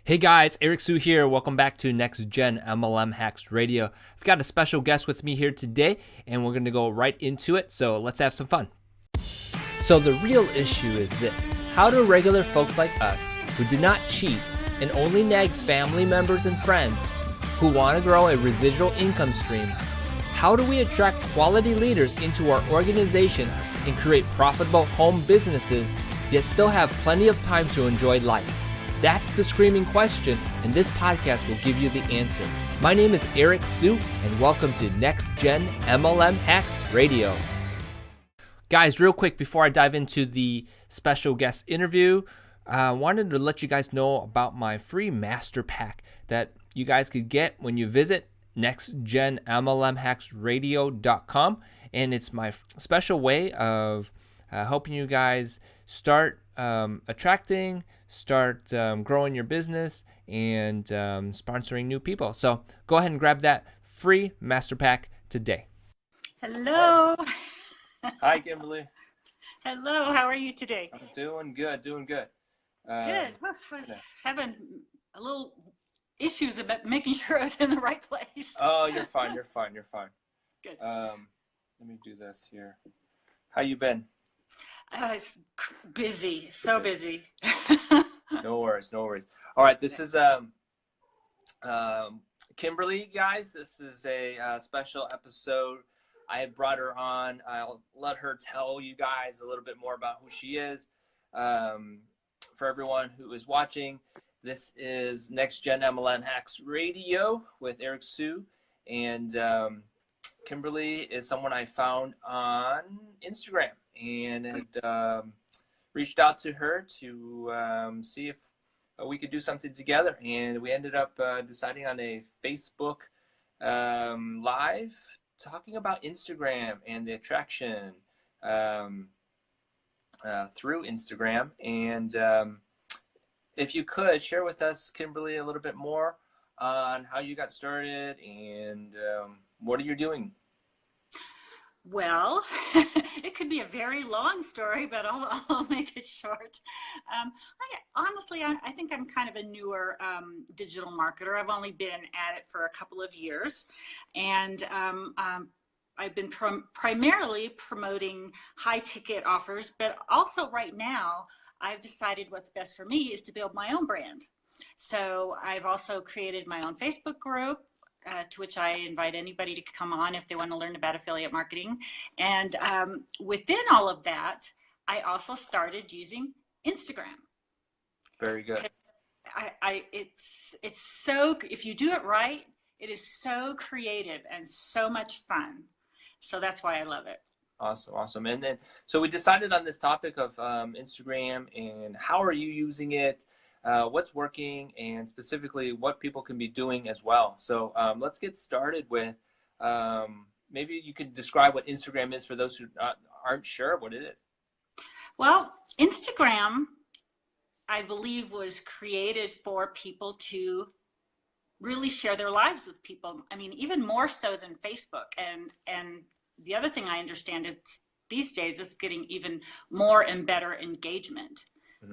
Hey guys, Eric Sue here. Welcome back to Next Gen MLM Hacks Radio. I've got a special guest with me here today, and we're going to go right into it. So let's have some fun. So the real issue is this: how do regular folks like us, who do not cheat and only nag family members and friends, who want to grow a residual income stream, how do we attract quality leaders into our organization and create profitable home businesses, yet still have plenty of time to enjoy life? That's the screaming question, and this podcast will give you the answer. My name is Eric Sue, and welcome to Next Gen MLM Hacks Radio. Guys, real quick before I dive into the special guest interview, I wanted to let you guys know about my free master pack that you guys could get when you visit nextgenmlmhacksradio.com, and it's my special way of helping you guys start attracting, start growing your business, and sponsoring new people. So go ahead and grab that free master pack today. Hello. Hi, Kimberly. Hello. How are you today? I'm doing good. Good. I was having a little issues about making sure I was in the right place. Oh, you're fine. Good. Let me do this here. How you been? It's busy. So busy. No worries. All right, this is Kimberly, guys. This is a special episode. I had brought her on. I'll let her tell you guys a little bit more about who she is. For everyone who is watching, this is Next Gen MLM Hacks Radio with Eric Sue, and Kimberly is someone I found on Instagram and had reached out to her to see if we could do something together, and we ended up deciding on a Facebook Live talking about Instagram and the attraction through Instagram. And if you could share with us, Kimberly, a little bit more on how you got started and what are you doing? Well, it could be a very long story, but I'll make it short. I think I'm kind of a newer digital marketer. I've only been at it for a couple of years, and I've been primarily promoting high ticket offers, but also right now I've decided what's best for me is to build my own brand. So I've also created my own Facebook group, to which I invite anybody to come on if they want to learn about affiliate marketing. And within all of that, I also started using Instagram. Very good. It's so, if you do it right, it is so creative and so much fun. So that's why I love it. Awesome. And then, so we decided on this topic of Instagram and how are you using it? What's working, and specifically what people can be doing as well. So let's get started with maybe you could describe what Instagram is for those who aren't sure what it is. Well, Instagram, I believe, was created for people to really share their lives with people. I mean, even more so than Facebook. And the other thing I understand is these days it's getting even more and better engagement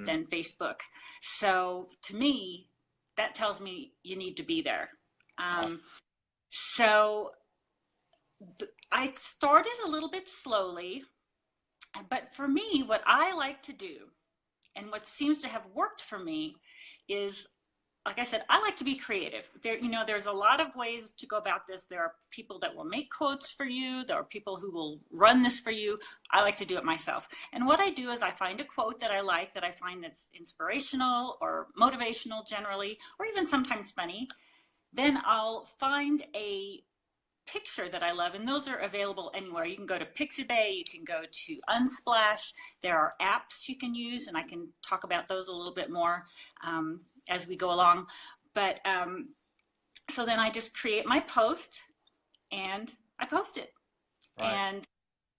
than Facebook. So to me, that tells me you need to be there. So I started a little bit slowly, but for me, what I like to do and what seems to have worked for me is, like I said, I like to be creative. There's a lot of ways to go about this. There are people that will make quotes for you. There are people who will run this for you. I like to do it myself. And what I do is I find a quote that I like, that I find that's inspirational or motivational generally, or even sometimes funny. Then I'll find a picture that I love, and those are available anywhere. You can go to Pixabay, you can go to Unsplash. There are apps you can use, and I can talk about those a little bit more as we go along. But so then I just create my post and I post it. Right.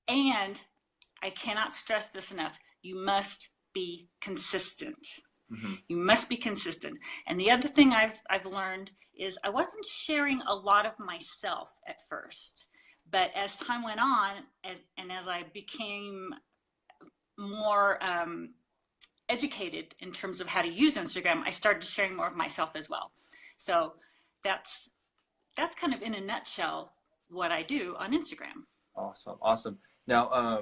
And I cannot stress this enough. You must be consistent. Mm-hmm. You must be consistent. And the other thing I've learned is I wasn't sharing a lot of myself at first, but as time went on, as I became more educated in terms of how to use Instagram, I started sharing more of myself as well. So that's kind of in a nutshell what I do on Instagram. Awesome, awesome. Now,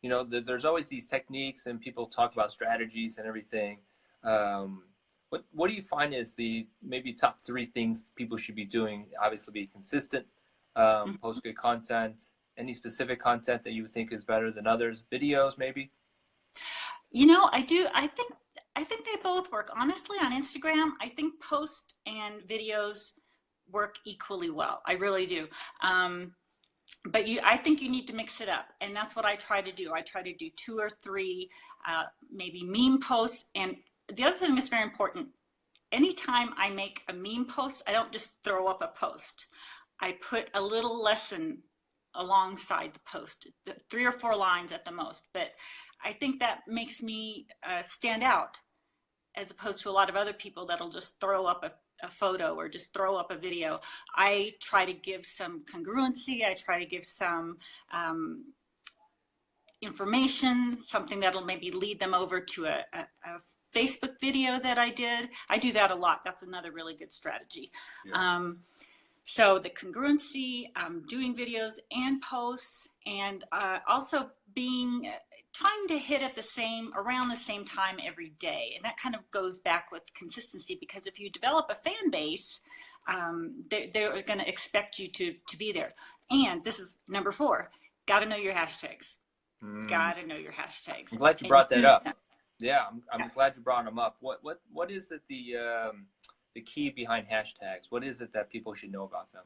you know, there's always these techniques, and people talk about strategies and everything. What do you find is the maybe top 3 things people should be doing? Obviously, be consistent, post good content. Any specific content that you think is better than others? Videos, maybe? You know, I do. I think they both work. Honestly, on Instagram, I think posts and videos work equally well. I really do. But I think you need to mix it up, and that's what I try to do. I try to do 2 or 3, maybe meme posts. And the other thing that's very important, anytime I make a meme post, I don't just throw up a post. I put a little lesson alongside the post, 3 or 4 lines at the most. But I think that makes me stand out, as opposed to a lot of other people that'll just throw up a photo or just throw up a video. I try to give some congruency. I try to give some information, something that'll maybe lead them over to a Facebook video that I did. I do that a lot. That's another really good strategy. Yeah. So the congruency, doing videos and posts, and also trying to hit at around the same time every day. And that kind of goes back with consistency, because if you develop a fan base, they're going to expect you to be there. And this is number 4, got to know your hashtags. Got to know your hashtags. I'm glad you brought that up. Yeah, I'm glad you brought them up. What is it, the key behind hashtags? What is it that people should know about them?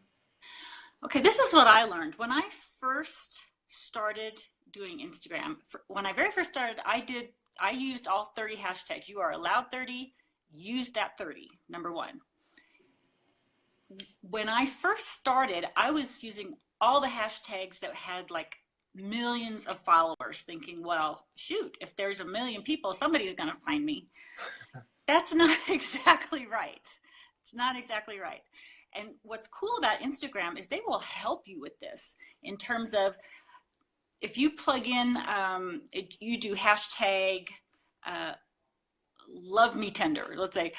Okay, this is what I learned when I first started doing Instagram. When I very first started, I used all 30 hashtags. You are allowed 30, use that 30, number 1. When I first started, I was using all the hashtags that had like millions of followers, thinking, well, shoot, if there's 1 million people, somebody's going to find me. That's not exactly right. It's not exactly right. And what's cool about Instagram is they will help you with this in terms of, if you plug in, you do hashtag love me tender, let's say,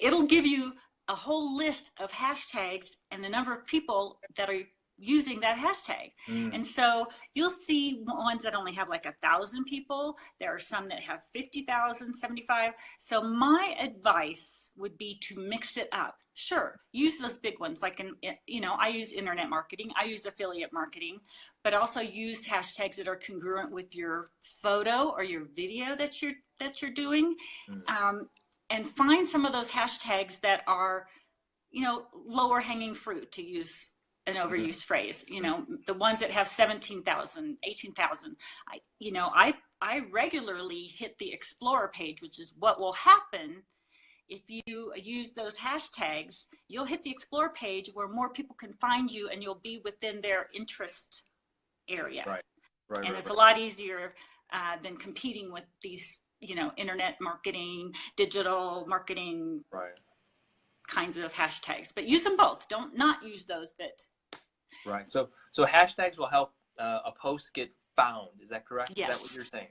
it'll give you a whole list of hashtags and the number of people that are using that hashtag. And so you'll see ones that only have like 1,000 people. There are some that have 50,000, 75. So my advice would be to mix it up. Sure, use those big ones. Like, I use internet marketing, I use affiliate marketing, but also use hashtags that are congruent with your photo or your video that you're doing. And find some of those hashtags that are, lower hanging fruit, to use an overused phrase, the ones that have 17,000, 18,000. I regularly hit the Explorer page, which is what will happen if you use those hashtags. You'll hit the Explorer page where more people can find you, and you'll be within their interest area. Right. And it's a lot easier than competing with these, internet marketing, digital marketing. Right. Kinds of hashtags, but use them both. Don't not use those, but right. So hashtags will help a post get found. Is that correct? Yes. Is that what you're saying?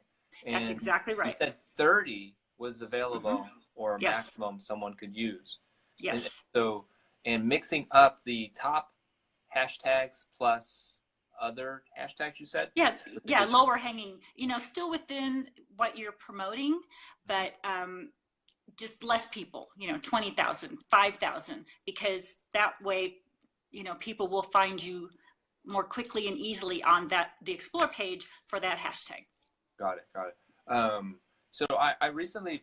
And that's exactly right. You said 30 was available, or a maximum someone could use. Yes. And mixing up the top hashtags plus other hashtags, you said? Yeah, lower hanging, still within what you're promoting, but just less people, 20,000, 5,000, because that way, people will find you more quickly and easily on the Explore page for that hashtag. Got it. So I recently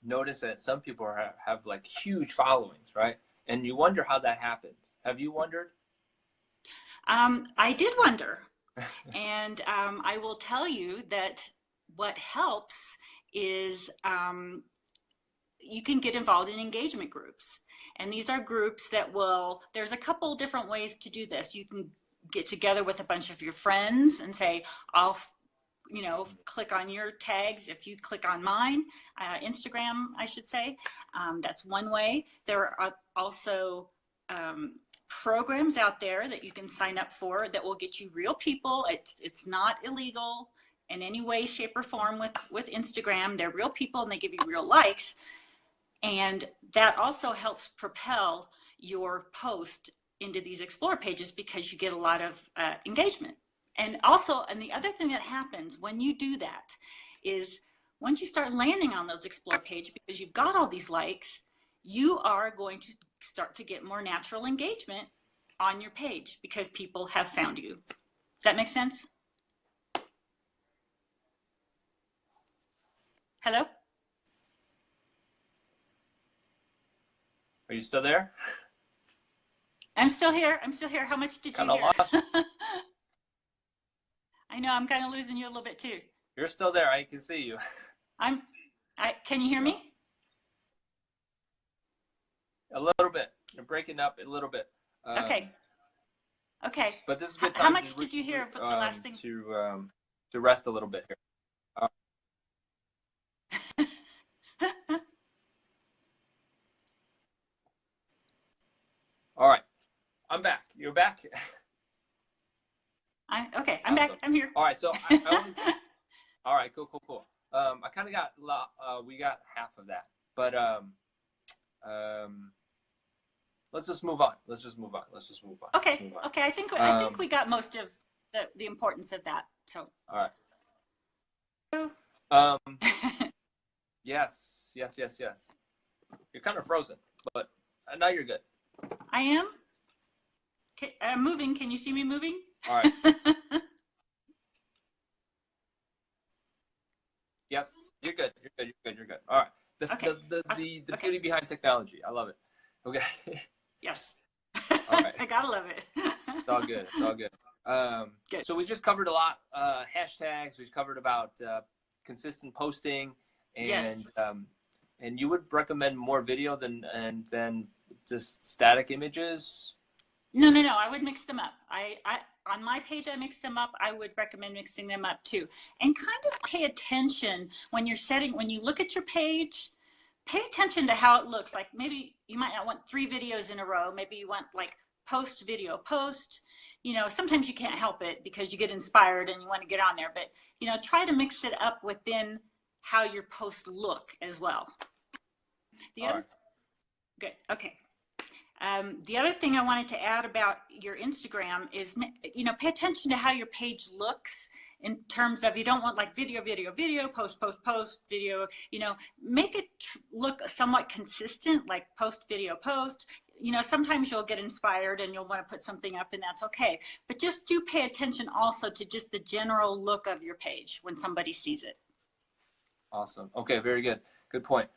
noticed that some people have like huge followings, right? And you wonder how that happened. Have you wondered? I did wonder. And I will tell you that what helps is you can get involved in engagement groups. And these are groups that there's a couple different ways to do this. You can get together with a bunch of your friends and say, I'll, click on your tags if you click on mine, Instagram, I should say. That's one way. There are also programs out there that you can sign up for that will get you real people. It's not illegal. in any way, shape, or form with Instagram. They're real people and they give you real likes. And that also helps propel your post into these explore pages because you get a lot of engagement. And also, and the other thing that happens when you do that is once you start landing on those explore page, because you've got all these likes, you are going to start to get more natural engagement on your page because people have found you. Does that make sense? Hello? Are you still there? I'm still here. I'm still here. How much did you hear? Lost. I know I'm kind of losing you a little bit too. You're still there. I can see you. Can you hear me? A little bit. You're breaking up a little bit. Okay. But this is a good time. How much did you hear for the last thing? To rest a little bit here. All right. I'm back. You're back. I'm awesome. back. I'm here. All right. So all right. Cool. I kind of got we got half of that, but let's just move on. Okay. I think we got most of the importance of that. So. All right. Yes. You're kind of frozen, but now you're good. I am. Okay, I'm moving. Can you see me moving? All right. Yes, you're good. All right. The beauty behind technology. I love it. Okay. Yes. All right. I gotta love it. It's all good. Good. So we just covered a lot. Hashtags. We've covered about consistent posting, and yes. And you would recommend more video than just static images? No. I would mix them up. I on my page, I mix them up. I would recommend mixing them up too. And kind of pay attention when you look at your page, pay attention to how it looks. Like maybe you might not want 3 videos in a row. Maybe you want like post, video, post. Sometimes you can't help it because you get inspired and you want to get on there. But, try to mix it up within how your posts look as well. Good. Okay. The other thing I wanted to add about your Instagram is, pay attention to how your page looks in terms of, you don't want like video, post, video, make it look somewhat consistent, like post, video, post. Sometimes you'll get inspired and you'll want to put something up and that's okay. But just do pay attention also to just the general look of your page when somebody sees it. Awesome. Okay, very good. Good point.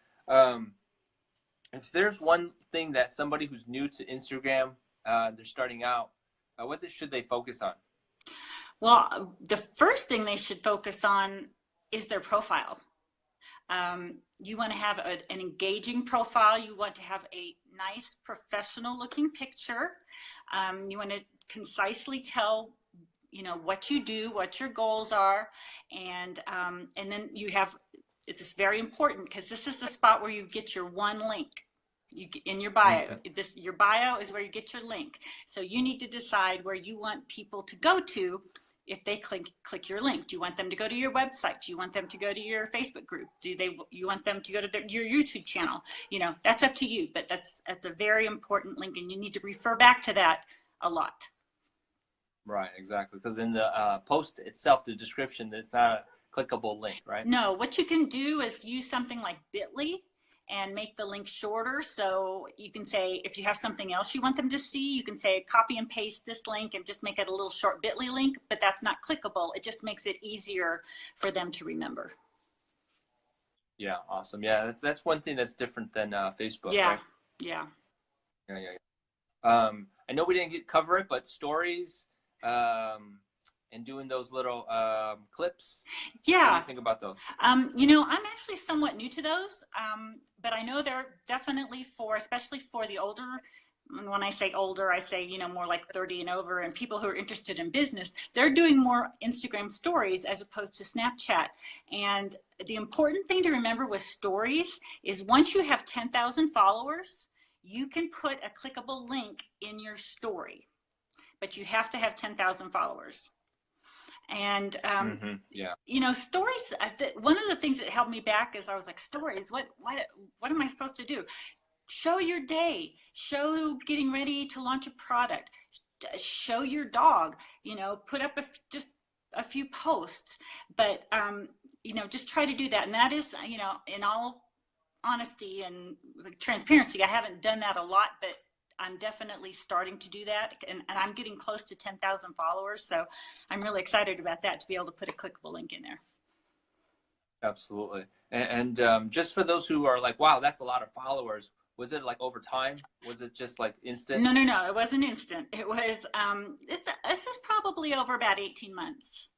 If there's one thing that somebody who's new to Instagram, they're starting out, what should they focus on? Well, the first thing they should focus on is their profile. You want to have an engaging profile. You want to have a nice professional looking picture. You want to concisely tell what you do, what your goals are, and then you have, it's very important because this is the spot where you get your one link. In your bio. Your bio is where you get your link. So you need to decide where you want people to go to if they click your link. Do you want them to go to your website? Do you want them to go to your Facebook group? You want them to go to your YouTube channel? That's up to you, but that's a very important link, and you need to refer back to that a lot. Right, exactly. Because in the post itself, the description, it's not a clickable link, right? No, what you can do is use something like Bitly and make the link shorter. So you can say, if you have something else you want them to see, you can say copy and paste this link and just make it a little short Bitly link, but that's not clickable. It just makes it easier for them to remember. Yeah, awesome. Yeah, that's one thing that's different than Facebook, yeah, right? Yeah. I know we didn't cover it, but stories and doing those little clips. Yeah. What do you think about those? I'm actually somewhat new to those, but I know they're definitely especially for the older. When I say older, I say, more like 30 and over, and people who are interested in business. They're doing more Instagram stories as opposed to Snapchat. And the important thing to remember with stories is once you have 10,000 followers, you can put a clickable link in your story, but you have to have 10,000 followers. And, Yeah. stories, one of the things that held me back is I was like, stories, what am I supposed to do? Show your day, show getting ready to launch a product, show your dog, put up just a few posts, but, just try to do that. And that is, in all honesty and transparency, I haven't done that a lot, but I'm definitely starting to do that, and I'm getting close to 10,000 followers, so I'm really excited about that, to be able to put a clickable link in there. Absolutely. And just for those who are like, wow, that's a lot of followers, was it like over time? Was it just like instant? No, it wasn't instant. It was, this is probably over about 18 months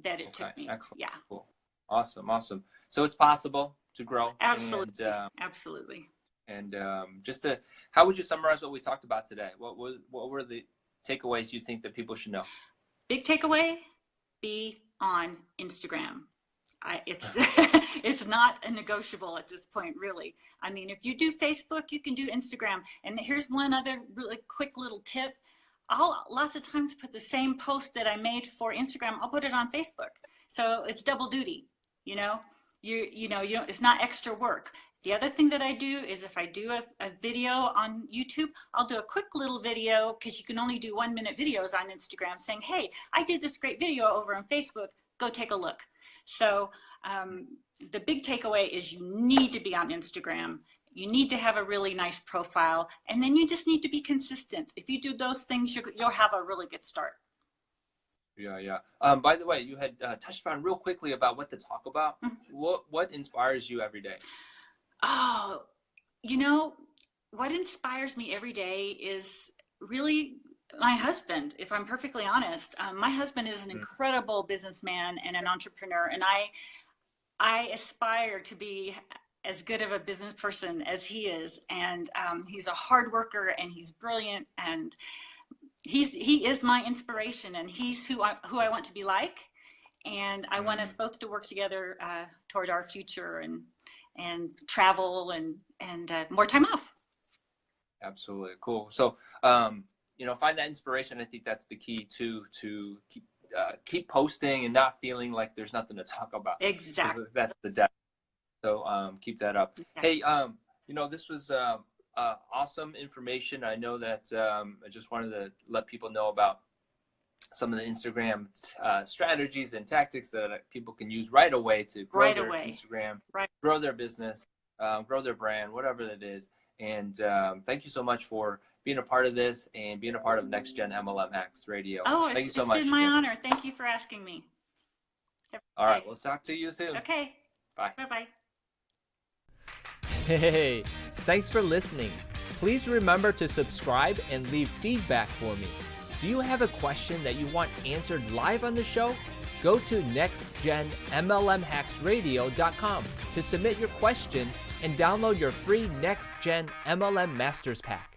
that it took me. Excellent. Yeah. Cool. Awesome. So it's possible to grow. Absolutely. Absolutely. And how would you summarize what we talked about today? What were the takeaways you think that people should know? Big takeaway: be on Instagram. It's it's not a negotiable at this point, really. I mean, if you do Facebook, you can do Instagram. And here's one other really quick little tip: I'll lots of times put the same post that I made for Instagram, I'll put it on Facebook. So it's double duty. It's not extra work. The other thing that I do is if I do a video on YouTube, I'll do a quick little video, because you can only do 1-minute videos on Instagram, saying, hey, I did this great video over on Facebook, go take a look. So the big takeaway is you need to be on Instagram. You need to have a really nice profile, and then you just need to be consistent. If you do those things, you'll have a really good start. Yeah. By the way, you had touched on real quickly about what to talk about. What inspires you every day? Oh, what inspires me every day is really my husband, if I'm perfectly honest. My husband is an incredible businessman and an entrepreneur, and I aspire to be as good of a business person as he is. And he's a hard worker, and he's brilliant, and he is my inspiration, and he's who I want to be like. And I want us both to work together toward our future and travel and more time off. Absolutely. Cool. So, find that inspiration. I think that's the key to keep posting and not feeling like there's nothing to talk about. Exactly. That's the depth. So keep that up. Exactly. Hey, this was awesome information. I know that I just wanted to let people know about some of the Instagram strategies and tactics that people can use right away to grow their Instagram, grow their business, grow their brand, whatever it is. And thank you so much for being a part of this and being a part of Next Gen MLM Hacks Radio. Oh, thank you so much. It's been my honor. Thank you for asking me. All right, let's talk to you soon. Okay. Bye. Bye-bye. Hey, thanks for listening. Please remember to subscribe and leave feedback for me. Do you have a question that you want answered live on the show? Go to nextgenmlmhacksradio.com to submit your question and download your free Next Gen MLM Masters Pack.